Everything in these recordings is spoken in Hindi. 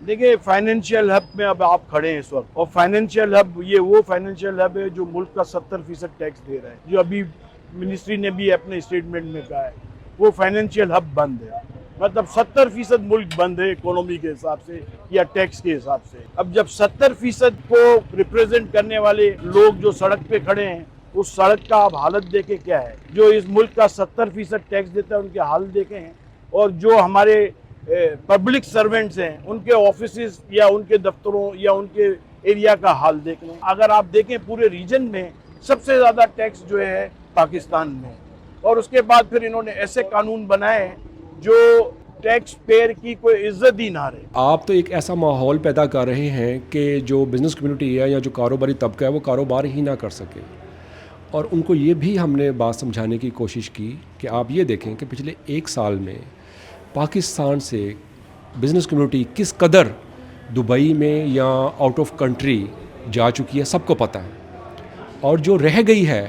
देखिए, फाइनेंशियल हब में अब आप खड़े हैं इस वक्त, और फाइनेंशियल हब ये वो फाइनेंशियल हब है जो मुल्क का 70% टैक्स दे रहा है, जो अभी मिनिस्ट्री ने भी अपने स्टेटमेंट में कहा है। वो फाइनेंशियल हब बंद है, मतलब 70% मुल्क बंद है इकोनॉमी के हिसाब से या टैक्स के हिसाब से। अब जब 70% को रिप्रेजेंट करने वाले लोग जो सड़क पे खड़े हैं, उस सड़क का आप हालत देखे क्या है। जो इस मुल्क का 70% टैक्स देता है उनके हाल देखे हैं, और जो हमारे पब्लिक सर्वेंट्स हैं उनके ऑफिसेज या उनके दफ्तरों या उनके एरिया का हाल देख लें। अगर आप देखें पूरे रीजन में सबसे ज़्यादा टैक्स जो है पाकिस्तान में, और उसके बाद फिर इन्होंने ऐसे कानून बनाए जो टैक्स पेयर की कोई इज्जत ही ना रहे। आप तो एक ऐसा माहौल पैदा कर रहे हैं कि जो बिज़नेस कम्युनिटी है या जो कारोबारी तबका है वो कारोबार ही ना कर सके। और उनको ये भी हमने बात समझाने की कोशिश की कि आप ये देखें कि पिछले 1 साल में पाकिस्तान से बिज़नेस कम्युनिटी किस कदर दुबई में या आउट ऑफ कंट्री जा चुकी है, सबको पता है। और जो रह गई है,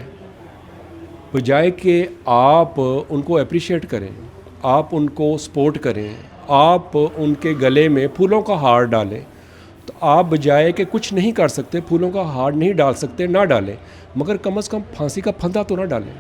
बजाय कि आप उनको अप्रिशिएट करें, आप उनको सपोर्ट करें, आप उनके गले में फूलों का हार डालें, तो आप बजाय कि कुछ नहीं कर सकते, फूलों का हार नहीं डाल सकते, ना डालें, मगर कम से कम फांसी का फंदा तो ना डालें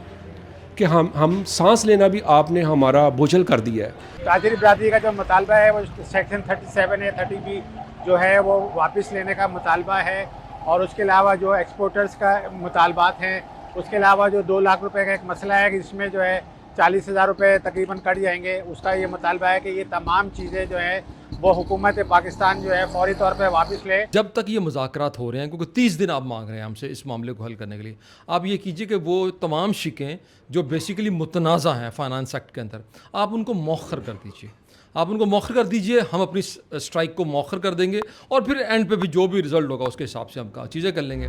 कि हम सांस लेना भी आपने हमारा बोझल कर दिया है। ताजरी बरादरी का जो मुतालबा है वो सेक्शन 37 या 30B जो है वो वापस लेने का मुतालबा है, और उसके अलावा जो एक्सपोर्टर्स का मुतालबात हैं, उसके अलावा जो 2 लाख रुपए का एक मसला है कि जिसमें जो है 40,000 रुपये तकरीबन कट जाएंगे, उसका ये मुतालबा है कि ये तमाम चीज़ें जो है वो हुकूमत पाकिस्तान जो है फौरी तौर पे वापस ले। जब तक ये मुज़ाकरात हो रहे हैं, क्योंकि 30 दिन आप मांग रहे हैं हमसे इस मामले को हल करने के लिए, आप ये कीजिए कि वो तमाम शिकें जो बेसिकली मुतनाज़ा हैं फाइनेंस एक्ट के अंदर, आप उनको मौखर कर दीजिए। आप उनको मौखर कर दीजिए, हम अपनी स्ट्राइक को मौखर कर देंगे, और फिर एंड पे भी जो भी रिज़ल्ट होगा उसके हिसाब से हम चीज़ें कर लेंगे।